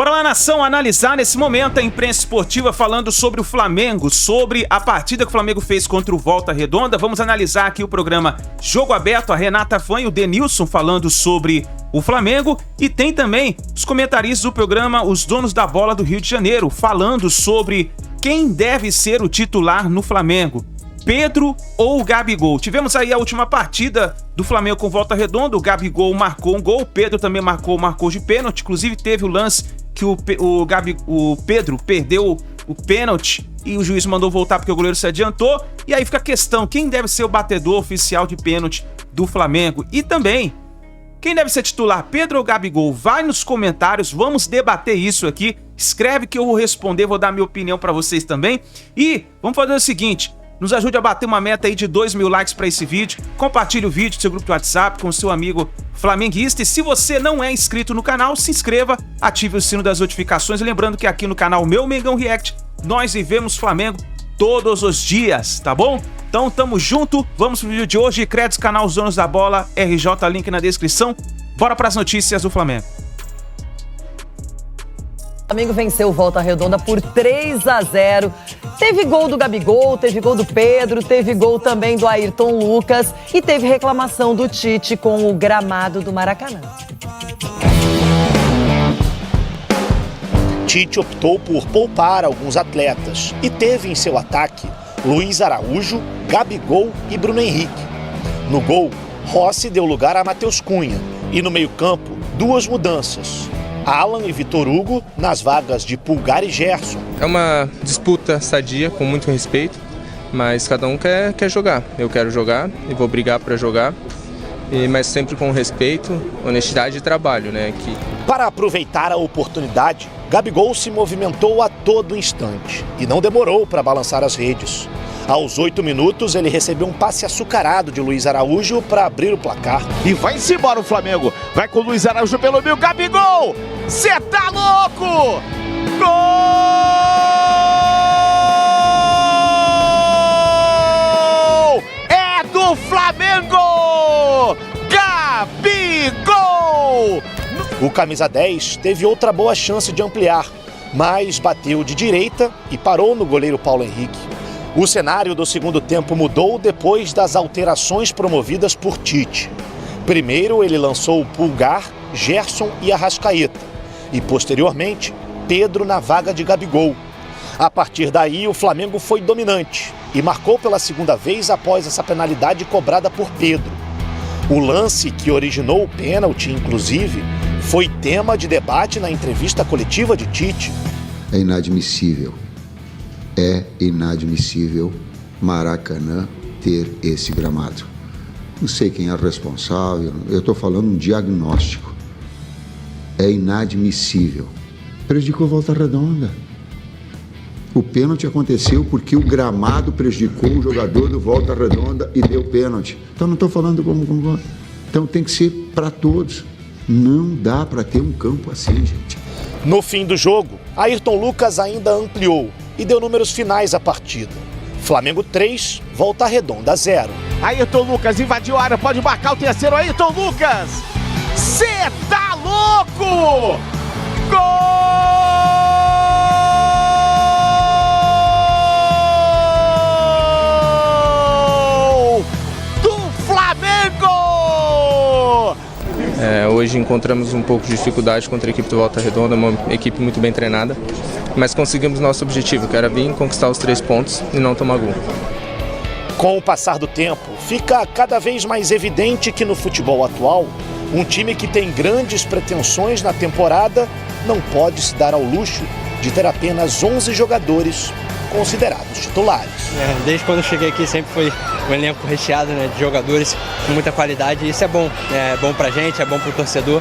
Bora lá, nação, analisar nesse momento a imprensa esportiva falando sobre o Flamengo, sobre a partida que o Flamengo fez contra o Volta Redonda. Vamos analisar aqui o programa Jogo Aberto, a Renata Fã e o Denilson falando sobre o Flamengo. E tem também os comentaristas do programa Os Donos da Bola do Rio de Janeiro, falando sobre quem deve ser o titular no Flamengo, Pedro ou Gabigol. Tivemos aí a última partida do Flamengo com Volta Redonda, o Gabigol marcou um gol, o Pedro também marcou de pênalti, inclusive teve o lance que o Pedro perdeu o pênalti e o juiz mandou voltar porque o goleiro se adiantou. E aí fica a questão, quem deve ser o batedor oficial de pênalti do Flamengo? E também, quem deve ser titular, Pedro ou Gabigol? Vai nos comentários, vamos debater isso aqui. Escreve que eu vou responder, vou dar minha opinião pra vocês também. E vamos fazer o seguinte, nos ajude a bater uma meta aí de 2.000 likes para esse vídeo. Compartilhe o vídeo no seu grupo de WhatsApp com o seu amigo flamenguista. E se você não é inscrito no canal, se inscreva, ative o sino das notificações. Lembrando que aqui no canal Meu Mengão React, nós vivemos Flamengo todos os dias, tá bom? Então tamo junto, vamos pro vídeo de hoje. Créditos, canal Os Donos da Bola, RJ, link na descrição. Bora pras notícias do Flamengo. O Flamengo venceu o Volta Redonda por 3-0. Teve gol do Gabigol, teve gol do Pedro, teve gol também do Ayrton Lucas e teve reclamação do Tite com o gramado do Maracanã. Tite optou por poupar alguns atletas e teve em seu ataque Luiz Araújo, Gabigol e Bruno Henrique. No gol, Rossi deu lugar a Matheus Cunha e no meio-campo, duas mudanças. Alan e Vitor Hugo nas vagas de Pulgar e Gerson. É uma disputa sadia, com muito respeito, mas cada um quer jogar. Eu quero jogar e vou brigar para jogar, mas sempre com respeito, honestidade e trabalho, né? Para aproveitar a oportunidade, Gabigol se movimentou a todo instante e não demorou para balançar as redes. Aos 8 minutos, ele recebeu um passe açucarado de Luiz Araújo para abrir o placar. E vai-se embora o Flamengo. Vai com o Luiz Araújo pelo meio. Gabigol! Cê tá louco! Gol! É do Flamengo! Gabigol! O camisa 10 teve outra boa chance de ampliar, mas bateu de direita e parou no goleiro Paulo Henrique. O cenário do segundo tempo mudou depois das alterações promovidas por Tite. Primeiro ele lançou o Pulgar, Gerson e Arrascaeta, e posteriormente Pedro na vaga de Gabigol. A partir daí o Flamengo foi dominante e marcou pela segunda vez após essa penalidade cobrada por Pedro. O lance que originou o pênalti, inclusive, foi tema de debate na entrevista coletiva de Tite. É inadmissível. É inadmissível Maracanã ter esse gramado. Não sei quem é responsável, eu estou falando um diagnóstico. É inadmissível. Prejudicou Volta Redonda. O pênalti aconteceu porque o gramado prejudicou o jogador do Volta Redonda e deu pênalti. Então não estou falando como... Então tem que ser para todos. Não dá para ter um campo assim, gente. No fim do jogo, Ayrton Lucas ainda ampliou e deu números finais à partida. Flamengo 3, Volta Redonda 0. Ayrton Lucas invadiu a área, pode marcar o terceiro. Ayrton Lucas! Cê tá louco! Gol! Do Flamengo! Hoje encontramos um pouco de dificuldade contra a equipe do Volta Redonda, uma equipe muito bem treinada, mas conseguimos nosso objetivo, que era vir conquistar os 3 pontos e não tomar gol. Com o passar do tempo, fica cada vez mais evidente que no futebol atual, um time que tem grandes pretensões na temporada não pode se dar ao luxo de ter apenas 11 jogadores considerados titulares. Desde quando eu cheguei aqui sempre foi um elenco recheado, né, de jogadores com muita qualidade, e isso é bom pra gente, é bom pro torcedor,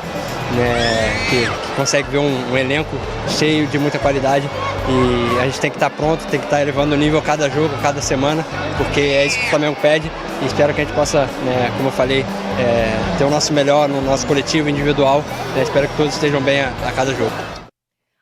que consegue ver um elenco cheio de muita qualidade, e a gente tem que estar pronto, tem que estar elevando o nível cada jogo, cada semana, porque é isso que o Flamengo pede, e espero que a gente possa, como eu falei, ter o nosso melhor no nosso coletivo individual, espero que todos estejam bem a cada jogo.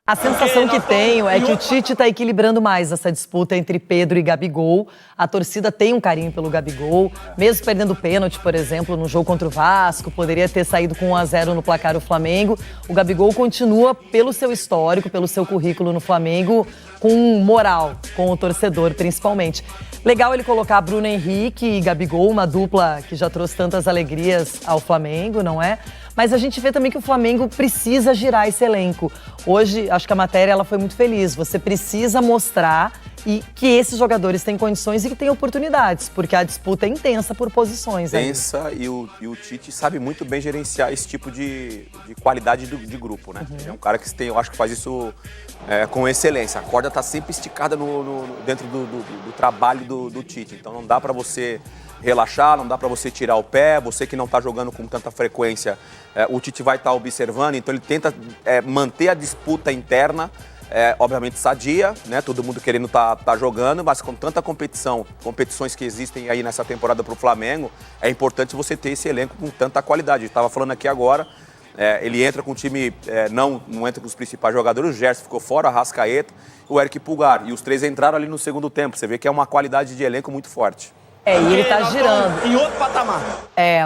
A sensação que tenho é que o Tite está equilibrando mais essa disputa entre Pedro e Gabigol. A torcida tem um carinho pelo Gabigol, mesmo perdendo pênalti, por exemplo, no jogo contra o Vasco, poderia ter saído com 1-0 no placar o Flamengo. O Gabigol continua, pelo seu histórico, pelo seu currículo no Flamengo, com moral, com o torcedor principalmente. Legal ele colocar Bruno Henrique e Gabigol, uma dupla que já trouxe tantas alegrias ao Flamengo, não é? Mas a gente vê também que o Flamengo precisa girar esse elenco. Hoje, acho que a matéria ela foi muito feliz. Você precisa mostrar que esses jogadores têm condições e que têm oportunidades, porque a disputa é intensa por posições. Intensa e o Tite sabe muito bem gerenciar esse tipo de qualidade de grupo, né? É um cara que eu acho que faz isso com excelência. A corda está sempre esticada dentro do trabalho do Tite. Então não dá para você relaxar, não dá para você tirar o pé. Você que não está jogando com tanta frequência, o Tite vai estar observando. Então ele tenta manter a disputa interna, obviamente sadia, né? Todo mundo querendo tá jogando, mas com tanta competições que existem aí nessa temporada para o Flamengo, é importante você ter esse elenco com tanta qualidade. Estava falando aqui agora, ele entra com o time, não entra com os principais jogadores, o Gerson ficou fora, a Arrascaeta, o Eric Pulgar, e os três entraram ali no segundo tempo. Você vê que é uma qualidade de elenco muito forte. E ele tá girando. Em outro patamar.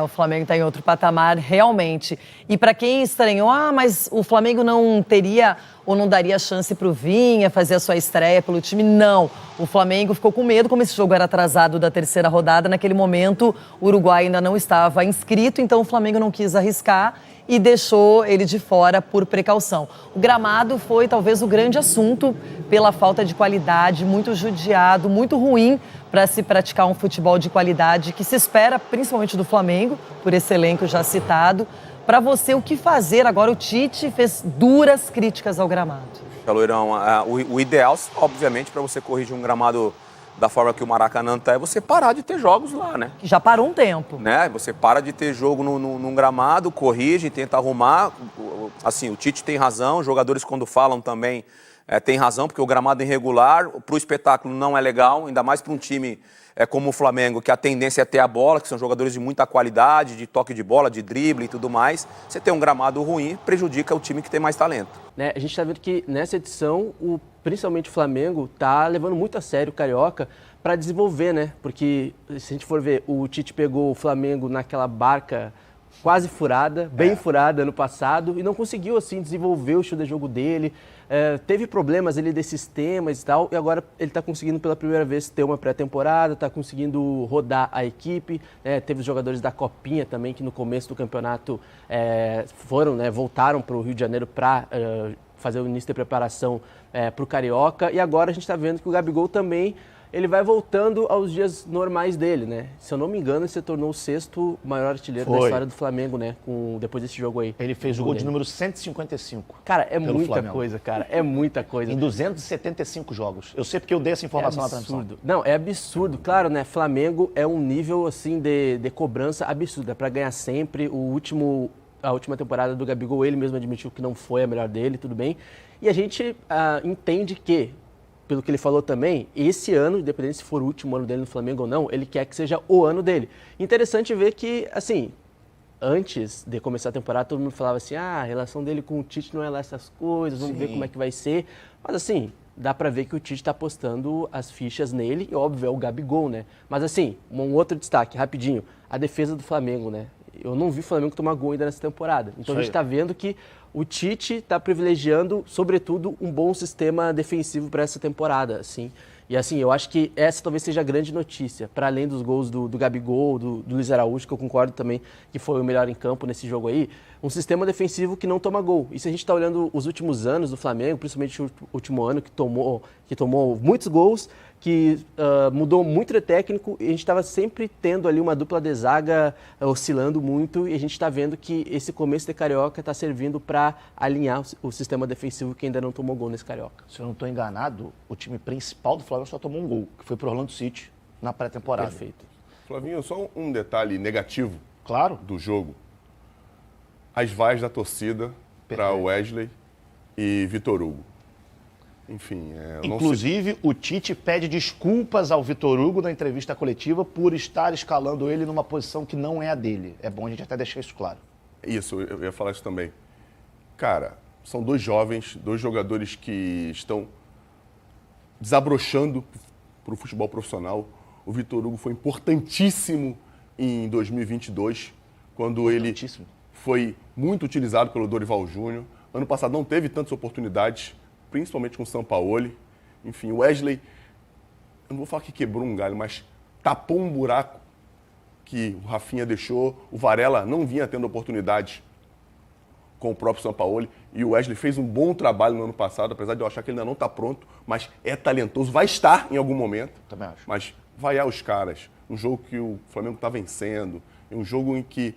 O Flamengo tá em outro patamar, realmente. E para quem estranhou, mas o Flamengo não teria ou não daria chance pro Vinha fazer a sua estreia pelo time? Não. O Flamengo ficou com medo, como esse jogo era atrasado da terceira rodada. Naquele momento, o Uruguai ainda não estava inscrito, então o Flamengo não quis arriscar e deixou ele de fora por precaução. O gramado foi talvez o grande assunto pela falta de qualidade, muito judiado, muito ruim para se praticar um futebol de qualidade que se espera principalmente do Flamengo, por esse elenco já citado. Para você, o que fazer? Agora o Tite fez duras críticas ao gramado. Loirão, o ideal, obviamente, para você corrigir um gramado da forma que o Maracanã está, é você parar de ter jogos lá, né? Já parou um tempo. Né? Você para de ter jogo num gramado, corrige, tenta arrumar. Assim, o Tite tem razão, os jogadores quando falam também tem razão, porque o gramado é irregular, para o espetáculo não é legal, ainda mais para um time como o Flamengo, que a tendência é ter a bola, que são jogadores de muita qualidade, de toque de bola, de drible e tudo mais. Você tem um gramado ruim, prejudica o time que tem mais talento. A gente está vendo que nessa edição, principalmente o Flamengo está levando muito a sério o Carioca para desenvolver, né? Porque se a gente for ver, o Tite pegou o Flamengo naquela barca quase furada, bem furada ano passado, e não conseguiu assim desenvolver o estilo de jogo dele. Teve problemas ali desses sistemas e tal, e agora ele está conseguindo pela primeira vez ter uma pré-temporada, está conseguindo rodar a equipe. Teve os jogadores da Copinha também, que no começo do campeonato voltaram para o Rio de Janeiro para fazer o início de preparação para o Carioca, e agora a gente está vendo que o Gabigol também ele vai voltando aos dias normais dele, né? Se eu não me engano, ele se tornou o 6º maior artilheiro da história do Flamengo, né? Depois desse jogo aí. Ele fez o gol de número 155. Cara, é muita coisa, cara. É muita coisa. Em 275 jogos. Eu sei porque eu dei essa informação na transmissão. Não, é absurdo. Claro, né? Flamengo é um nível, assim, de cobrança absurda. É pra ganhar sempre. A última temporada do Gabigol, ele mesmo admitiu que não foi a melhor dele, tudo bem. E a gente entende que, pelo que ele falou também, esse ano, independente se for o último ano dele no Flamengo ou não, ele quer que seja o ano dele. Interessante ver que, assim, antes de começar a temporada, todo mundo falava assim, a relação dele com o Tite não é lá essas coisas, vamos ver como é que vai ser. Mas, assim, dá pra ver que o Tite tá apostando as fichas nele, e óbvio, é o Gabigol, né? Mas, assim, um outro destaque, rapidinho, a defesa do Flamengo, né? Eu não vi o Flamengo tomar gol ainda nessa temporada. Então, a gente está vendo que o Tite está privilegiando, sobretudo, um bom sistema defensivo para essa temporada, assim. E, assim, eu acho que essa talvez seja a grande notícia, para além dos gols do Gabigol, do Luiz Araújo, que eu concordo também que foi o melhor em campo nesse jogo aí, um sistema defensivo que não toma gol. E se a gente está olhando os últimos anos do Flamengo, principalmente o último ano, que tomou muitos gols, que mudou muito de técnico, e a gente estava sempre tendo ali uma dupla de zaga oscilando muito, e a gente está vendo que esse começo de Carioca está servindo para alinhar o sistema defensivo que ainda não tomou gol nesse Carioca. Se eu não estou enganado, o time principal do Flamengo só tomou um gol, que foi pro Orlando City na pré-temporada. Perfeito. Flavinho, só um detalhe negativo do jogo. As vaias da torcida para Wesley e Vitor Hugo. Enfim, inclusive, o Tite pede desculpas ao Vitor Hugo na entrevista coletiva por estar escalando ele numa posição que não é a dele. É bom a gente até deixar isso claro. Isso, eu ia falar isso também. Cara, são dois jovens, dois jogadores que estão desabrochando para o futebol profissional. O Vitor Hugo foi importantíssimo em 2022, quando ele foi muito utilizado pelo Dorival Júnior. Ano passado não teve tantas oportunidades, principalmente com o Sampaoli. Enfim, o Wesley, eu não vou falar que quebrou um galho, mas tapou um buraco que o Rafinha deixou. O Varela não vinha tendo oportunidades com o próprio Sampaoli. E o Wesley fez um bom trabalho no ano passado, apesar de eu achar que ele ainda não está pronto, mas é talentoso, vai estar em algum momento. Também acho. Mas vaiar os caras, um jogo que o Flamengo está vencendo, um jogo em que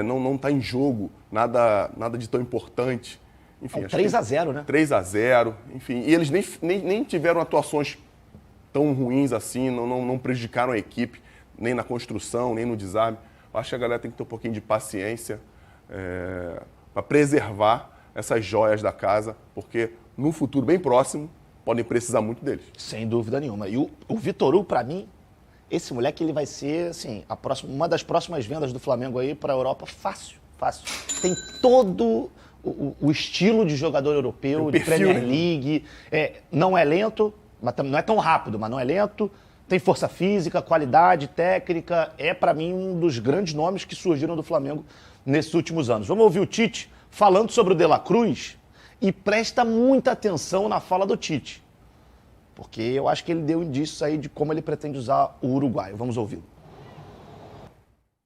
não está em jogo nada de tão importante. Enfim, 3-0, né? 3-0, enfim. E eles nem tiveram atuações tão ruins assim, não prejudicaram a equipe, nem na construção, nem no desarme. Eu acho que a galera tem que ter um pouquinho de paciência para preservar essas joias da casa, porque no futuro bem próximo podem precisar muito deles. Sem dúvida nenhuma. E o Vitor Hugo, para mim, esse moleque ele vai ser assim, uma das próximas vendas do Flamengo aí para a Europa fácil. Tem todo o estilo de jogador europeu, de Premier League. Não é lento, mas não é tão rápido, mas não é lento. Tem força física, qualidade, técnica. É, para mim, um dos grandes nomes que surgiram do Flamengo nesses últimos anos. Vamos ouvir o Tite falando sobre o De La Cruz e presta muita atenção na fala do Tite, porque eu acho que ele deu indícios aí de como ele pretende usar o uruguaio. Vamos ouvi-lo.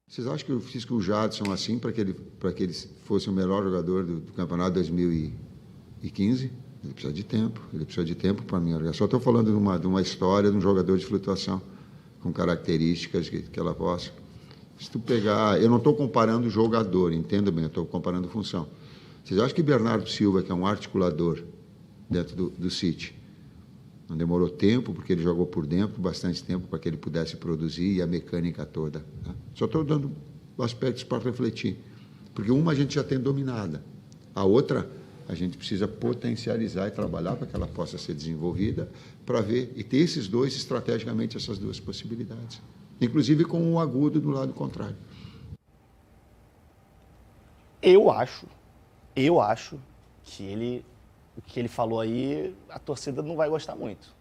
Vocês acham que eu fiz com o Jadson assim para que ele fosse o melhor jogador do campeonato 2015? Ele precisa de tempo para mim. Eu só estou falando de uma história de um jogador de flutuação com características que ela possa. Se tu pegar, eu não estou comparando o jogador, entenda bem, eu estou comparando função. Vocês acham que Bernardo Silva, que é um articulador dentro do City, não demorou tempo, porque ele jogou por dentro, bastante tempo para que ele pudesse produzir e a mecânica toda. Tá? Só estou dando aspectos para refletir. Porque uma a gente já tem dominada, a outra a gente precisa potencializar e trabalhar para que ela possa ser desenvolvida, para ver e ter esses dois, estrategicamente, essas duas possibilidades. Inclusive com um agudo do lado contrário. Eu acho que o que ele falou aí, a torcida não vai gostar muito.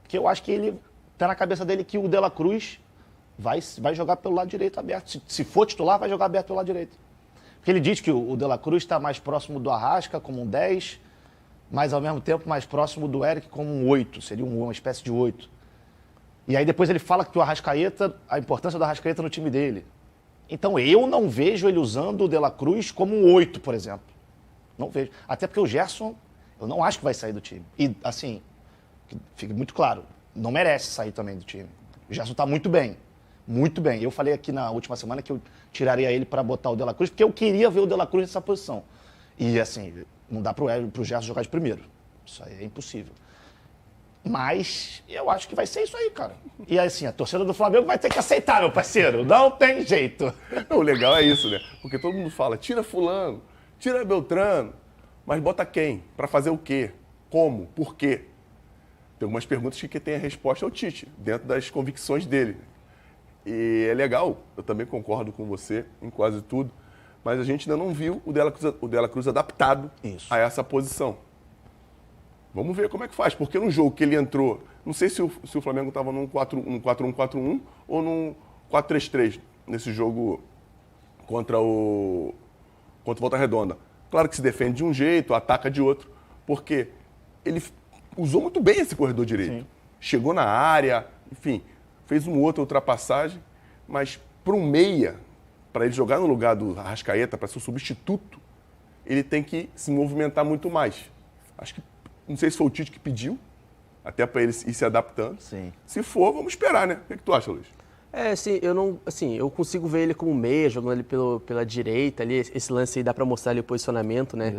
Porque eu acho que ele tá na cabeça dele que o De La Cruz vai jogar pelo lado direito aberto. Se for titular, vai jogar aberto pelo lado direito. Porque ele diz que o De La Cruz está mais próximo do Arrasca, como um 10, mas ao mesmo tempo mais próximo do Eric como um 8. Seria uma espécie de 8. E aí depois ele fala que o Arrascaeta, a importância do Arrascaeta no time dele. Então eu não vejo ele usando o De La Cruz como um 8, por exemplo. Não vejo. Até porque o Gerson, eu não acho que vai sair do time. E, assim, que fique muito claro, não merece sair também do time. O Gerson está muito bem. Muito bem. Eu falei aqui na última semana que eu tiraria ele para botar o De La Cruz, porque eu queria ver o De La Cruz nessa posição. E, assim, não dá pro Gerson jogar de primeiro. Isso aí é impossível. Mas eu acho que vai ser isso aí, cara. E, assim, a torcida do Flamengo vai ter que aceitar, meu parceiro. Não tem jeito. O legal é isso, né? Porque todo mundo fala, tira fulano, tira Beltrano, mas bota quem? Para fazer o quê? Como? Por quê? Tem algumas perguntas que tem a resposta ao Tite, dentro das convicções dele. E é legal, eu também concordo com você em quase tudo, mas a gente ainda não viu o De La Cruz adaptado a essa posição. Vamos ver como é que faz, porque no jogo que ele entrou, não sei se o Flamengo estava num 4-1-4-1 ou num 4-3-3, nesse jogo contra o Volta Redonda. Claro que se defende de um jeito, ataca de outro, porque ele usou muito bem esse corredor direito. Sim. Chegou na área, enfim, fez uma outra ultrapassagem, mas para um meia, para ele jogar no lugar do Arrascaeta, para ser o substituto, ele tem que se movimentar muito mais. Acho que, não sei se foi o Tite que pediu, até para ele ir se adaptando. Sim. Se for, vamos esperar, né? O que tu acha, Luiz? Eu consigo ver ele como meia, jogando ali pela direita, ali, esse lance aí dá pra mostrar ali o posicionamento, né?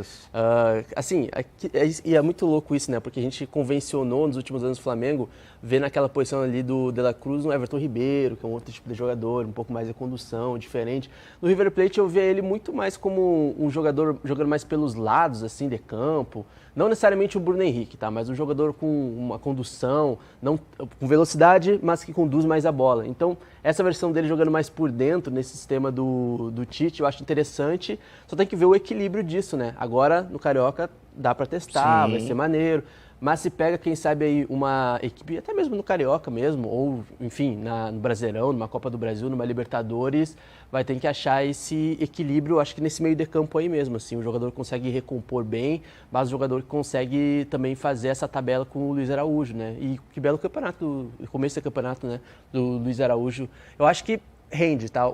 E é muito louco isso, né? Porque a gente convencionou nos últimos anos do Flamengo, ver naquela posição ali do De La Cruz, no Everton Ribeiro, que é um outro tipo de jogador, um pouco mais de condução, diferente. No River Plate eu via ele muito mais como um jogador jogando mais pelos lados, assim, de campo. Não necessariamente o Bruno Henrique, tá? Mas um jogador com uma condução, não, com velocidade, mas que conduz mais a bola. Então, essa versão dele jogando mais por dentro, nesse sistema do Tite, eu acho interessante. Só tem que ver o equilíbrio disso, né? Agora, no Carioca, dá para testar, vai ser maneiro. Mas se pega, quem sabe, aí uma equipe, até mesmo no Carioca mesmo, ou, enfim, no Brasileirão, numa Copa do Brasil, numa Libertadores, vai ter que achar esse equilíbrio, acho que nesse meio de campo aí mesmo, assim, o jogador consegue recompor bem, mas o jogador consegue também fazer essa tabela com o Luiz Araújo, né? E que belo campeonato, começo do campeonato, né, do Luiz Araújo. Eu acho que rende, tá?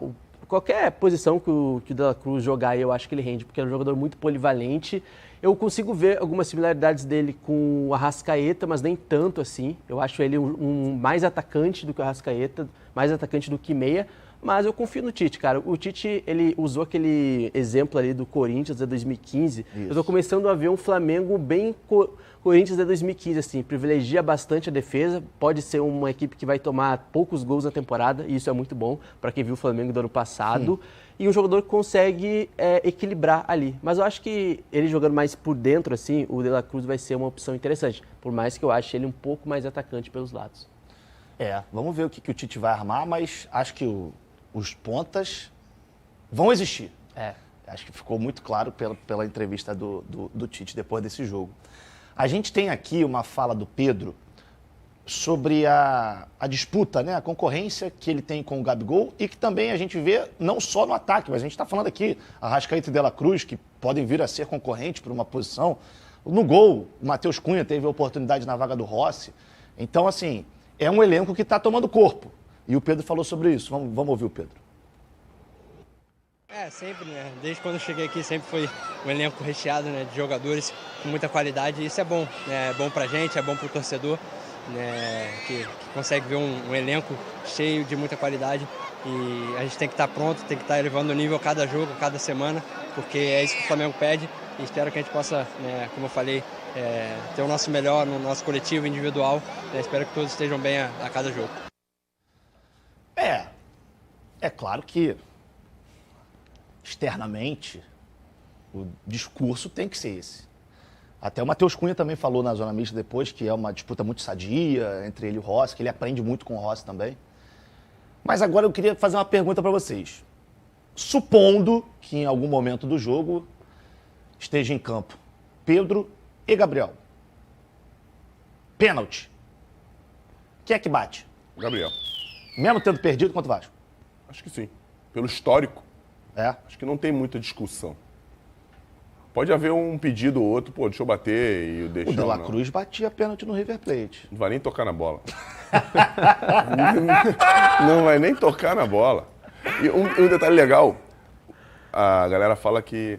Qualquer posição que o De La Cruz jogar, eu acho que ele rende, porque é um jogador muito polivalente. Eu consigo ver algumas similaridades dele com o Arrascaeta, mas nem tanto assim. Eu acho ele um mais atacante do que o Arrascaeta, mais atacante do que meia. Mas eu confio no Tite, cara. O Tite, ele usou aquele exemplo ali do Corinthians de 2015. Isso. Eu tô começando a ver um Flamengo bem Corinthians de 2015, assim. Privilegia bastante a defesa. Pode ser uma equipe que vai tomar poucos gols na temporada, e isso é muito bom para quem viu o Flamengo do ano passado. E um jogador que consegue equilibrar ali. Mas eu acho que ele jogando mais por dentro, assim, o De La Cruz vai ser uma opção interessante. Por mais que eu ache ele um pouco mais atacante pelos lados. Vamos ver o que o Tite vai armar, mas acho que os pontas vão existir. Acho que ficou muito claro pela entrevista do Tite depois desse jogo. A gente tem aqui uma fala do Pedro sobre a disputa, né, a concorrência que ele tem com o Gabigol e que também a gente vê não só no ataque, mas a gente está falando aqui, Arrascaeta e De La Cruz, que podem vir a ser concorrentes por uma posição. No gol, o Matheus Cunha teve a oportunidade na vaga do Rossi. Então, assim, é um elenco que está tomando corpo. E o Pedro falou sobre isso. Vamos ouvir o Pedro. Sempre, né? Desde quando eu cheguei aqui sempre foi um elenco recheado, né, de jogadores com muita qualidade. E isso é bom, né? É bom pra gente, é bom pro torcedor, né, que consegue ver um elenco cheio de muita qualidade. E a gente tem que estar pronto, tem que estar elevando o nível a cada jogo, a cada semana, porque é isso que o Flamengo pede. E espero que a gente possa, né, como eu falei, ter o nosso melhor no nosso coletivo individual. Espero que todos estejam bem a cada jogo. É claro que externamente o discurso tem que ser esse. Até o Matheus Cunha também falou na Zona Mista depois que é uma disputa muito sadia entre ele e o Rossi, que ele aprende muito com o Rossi também. Mas agora eu queria fazer uma pergunta para vocês. Supondo que em algum momento do jogo esteja em campo Pedro e Gabriel. Pênalti. Quem é que bate? Gabriel. Mesmo tendo perdido contra o Vasco? Acho que sim. Pelo histórico. Acho que não tem muita discussão. Pode haver um pedido ou outro, deixa eu bater e o deixar. O De La Cruz batia pênalti no River Plate. Não vai nem tocar na bola. Não vai nem tocar na bola. E um detalhe legal, a galera fala que...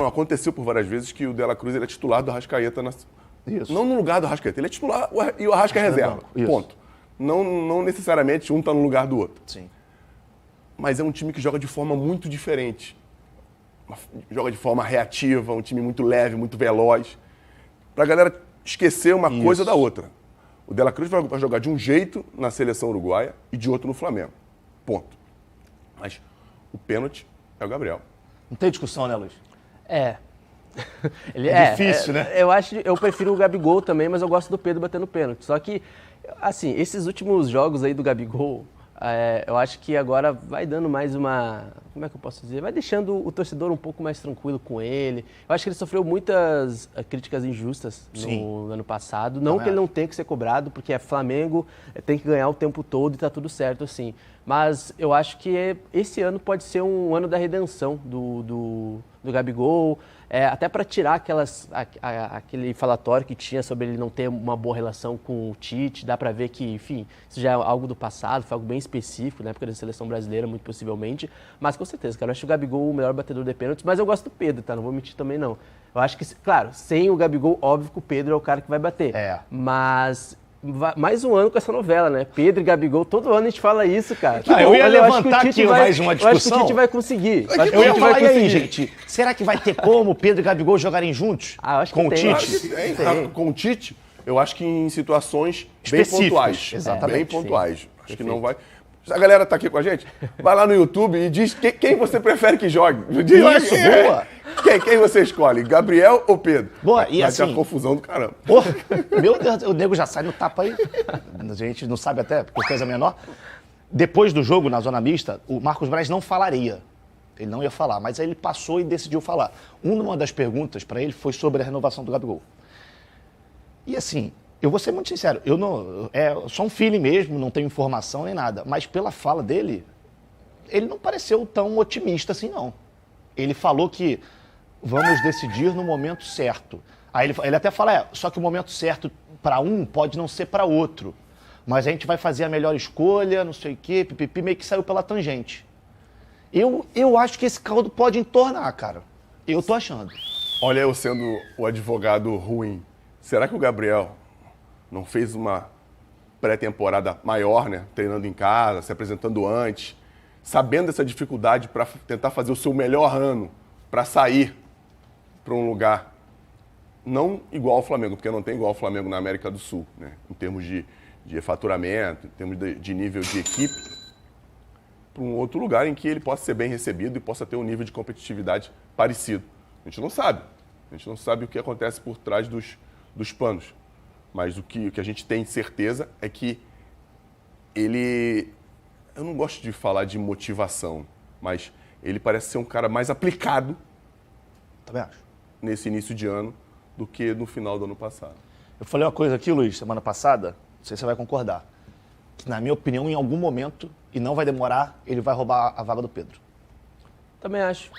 aconteceu por várias vezes que o De La Cruz ele é titular do Arrascaeta. Isso. Não no lugar do Arrascaeta, ele é titular e o Arrasca é reserva. Ponto. Não necessariamente um está no lugar do outro. Sim. Mas é um time que joga de forma muito diferente. Joga de forma reativa, um time muito leve, muito veloz. Pra galera esquecer uma coisa da outra. O De La Cruz vai jogar de um jeito na seleção uruguaia e de outro no Flamengo. Ponto. Mas o pênalti é o Gabriel. Não tem discussão, né, Luiz? Ele é difícil, né? Eu prefiro o Gabigol também, mas eu gosto do Pedro batendo pênalti. Só que, assim, esses últimos jogos aí do Gabigol, eu acho que agora vai dando mais uma... Como é que eu posso dizer? Vai deixando o torcedor um pouco mais tranquilo com ele. Eu acho que ele sofreu muitas críticas injustas no ano passado. Não que ele não tenha que ser cobrado, porque é Flamengo, tem que ganhar o tempo todo e tá tudo certo, assim. Mas eu acho que esse ano pode ser um ano da redenção do Gabigol, até para tirar aquele falatório que tinha sobre ele não ter uma boa relação com o Tite. Dá para ver que, enfim, isso já é algo do passado, foi algo bem específico na época da seleção brasileira, muito possivelmente. Mas com certeza, cara, eu acho o Gabigol o melhor batedor de pênaltis, mas eu gosto do Pedro, tá? Não vou mentir também, não. Eu acho que, claro, sem o Gabigol, óbvio que o Pedro é o cara que vai bater. Mas... mais um ano com essa novela, né? Pedro e Gabigol, todo ano a gente fala isso, cara. Eu ia levantar aqui mais uma discussão. Eu acho que o Tite vai conseguir. Eu ia falar aí, gente, será que vai ter como Pedro e Gabigol jogarem juntos? Eu acho que com o tem. Tite? Com o Tite, eu acho que em situações específicas, bem pontuais. Exatamente. Bem pontuais. Acho que não vai... A galera tá aqui com a gente, vai lá no YouTube e diz quem você prefere que jogue. Isso, boa. Quem você escolhe, Gabriel ou Pedro? Boa, e vai assim... ter uma confusão do caramba. Meu Deus, o nego já sai no tapa aí. A gente não sabe até, por coisa menor. Depois do jogo, na zona mista, o Marcos Braz não falaria. Ele não ia falar, mas aí ele passou e decidiu falar. Uma das perguntas para ele foi sobre a renovação do Gabigol. E assim, eu vou ser muito sincero, eu não, só um feeling mesmo, não tenho informação nem nada, mas pela fala dele, ele não pareceu tão otimista assim, não. Ele falou que vamos decidir no momento certo. Aí ele até fala, só que o momento certo para um pode não ser para outro, mas a gente vai fazer a melhor escolha, não sei o quê, pipipi, meio que saiu pela tangente. Eu acho que esse caldo pode entornar, cara. Eu tô achando. Olha, eu sendo o advogado ruim, será que o Gabriel não fez uma pré-temporada maior, né? Treinando em casa, se apresentando antes, sabendo dessa dificuldade para tentar fazer o seu melhor ano, para sair para um lugar não igual ao Flamengo, porque não tem igual ao Flamengo na América do Sul, né? Em termos de faturamento, em termos de nível de equipe, para um outro lugar em que ele possa ser bem recebido e possa ter um nível de competitividade parecido. A gente não sabe. A gente não sabe o que acontece por trás dos panos. Mas o que a gente tem certeza é que ele... Eu não gosto de falar de motivação, mas ele parece ser um cara mais aplicado, também acho, nesse início de ano do que no final do ano passado. Eu falei uma coisa aqui, Luiz, semana passada, não sei se você vai concordar, que na minha opinião, em algum momento, e não vai demorar, ele vai roubar a vaga do Pedro. Também acho.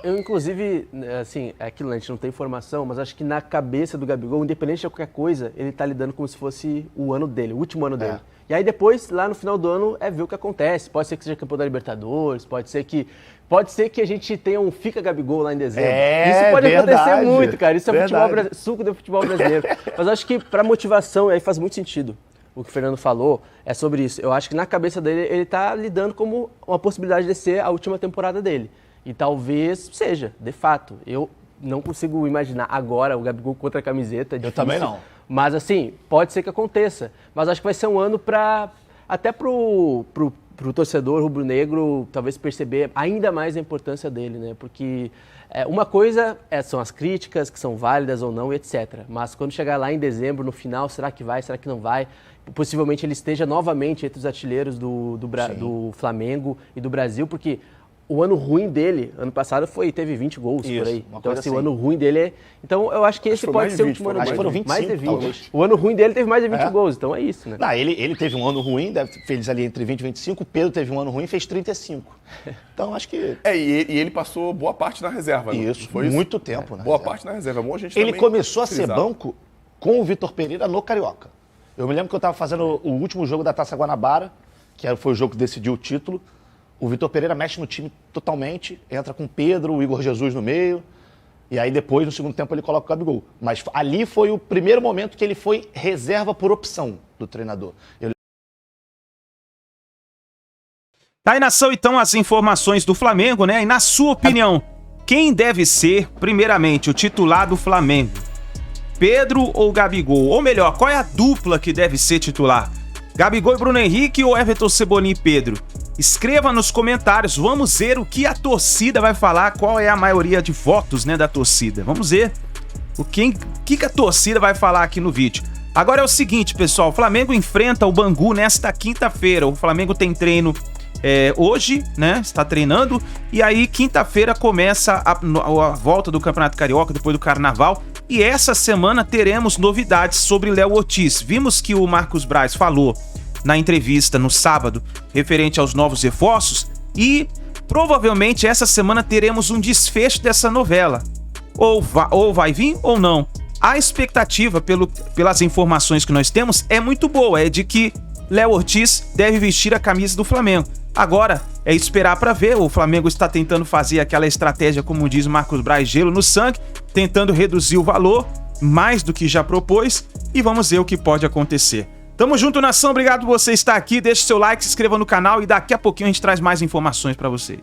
Eu, inclusive, assim, é aquilo, a gente não tem informação, mas acho que na cabeça do Gabigol, independente de qualquer coisa, ele tá lidando como se fosse o ano dele, o último ano dele. E aí depois, lá no final do ano, ver o que acontece. Pode ser que seja campeão da Libertadores, pode ser que a gente tenha um Fica Gabigol lá em dezembro. Isso pode acontecer muito, cara. Isso é suco do futebol brasileiro. Mas eu acho que pra motivação, aí faz muito sentido. O que o Fernando falou é sobre isso. Eu acho que na cabeça dele, ele tá lidando como uma possibilidade de ser a última temporada dele. E talvez seja, de fato. Eu não consigo imaginar agora o Gabigol contra a camiseta. Eu também não. Mas assim, pode ser que aconteça. Mas acho que vai ser um ano até pro torcedor rubro-negro talvez perceber ainda mais a importância dele, né? Porque uma coisa são as críticas, que são válidas ou não, etc. Mas quando chegar lá em dezembro, no final, será que vai, será que não vai? Possivelmente ele esteja novamente entre os artilheiros do Flamengo e do Brasil, porque o ano ruim dele, ano passado, teve 20 gols por aí. Então, assim, o ano ruim dele é... Então, eu acho que esse pode ser o último ano dele. Acho que foram 25, mais de 20. Talvez. O ano ruim dele teve mais de 20 gols, então é isso, né? Não, ele teve um ano ruim, fez ali entre 20 e 25, o Pedro teve um ano ruim e fez 35. Então, acho que... E ele passou boa parte na reserva, né? Isso, foi muito tempo, né? Boa parte na reserva. Bom, a gente ele começou a ser banco com o Vitor Pereira no Carioca. Eu me lembro que eu estava fazendo o último jogo da Taça Guanabara, que foi o jogo que decidiu o título. O Vitor Pereira mexe no time totalmente, entra com o Pedro, o Igor Jesus no meio, e aí depois, no segundo tempo, ele coloca o Gabigol. Mas ali foi o primeiro momento que ele foi reserva por opção do treinador. Tá aí, nação, então, as informações do Flamengo, né? E na sua opinião, quem deve ser, primeiramente, o titular do Flamengo? Pedro ou Gabigol? Ou melhor, qual é a dupla que deve ser titular? Gabigol e Bruno Henrique ou Everton Cebolinha e Pedro? Escreva nos comentários, vamos ver o que a torcida vai falar, qual é a maioria de votos, né, da torcida. Vamos ver o que a torcida vai falar aqui no vídeo. Agora é o seguinte, pessoal, o Flamengo enfrenta o Bangu nesta quinta-feira. O Flamengo tem treino hoje, né, está treinando, e aí quinta-feira começa a volta do Campeonato Carioca, depois do Carnaval. E essa semana teremos novidades sobre Léo Ortiz. Vimos que o Marcos Braz falou na entrevista no sábado, referente aos novos reforços, e provavelmente essa semana teremos um desfecho dessa novela. Ou vai vir ou não. A expectativa, pelas informações que nós temos, é muito boa, é de que Léo Ortiz deve vestir a camisa do Flamengo. Agora, é esperar para ver. O Flamengo está tentando fazer aquela estratégia, como diz o Marcos Braz, gelo no sangue, tentando reduzir o valor, mais do que já propôs, e vamos ver o que pode acontecer. Tamo junto, nação, obrigado por você estar aqui, deixe seu like, se inscreva no canal e daqui a pouquinho a gente traz mais informações para vocês.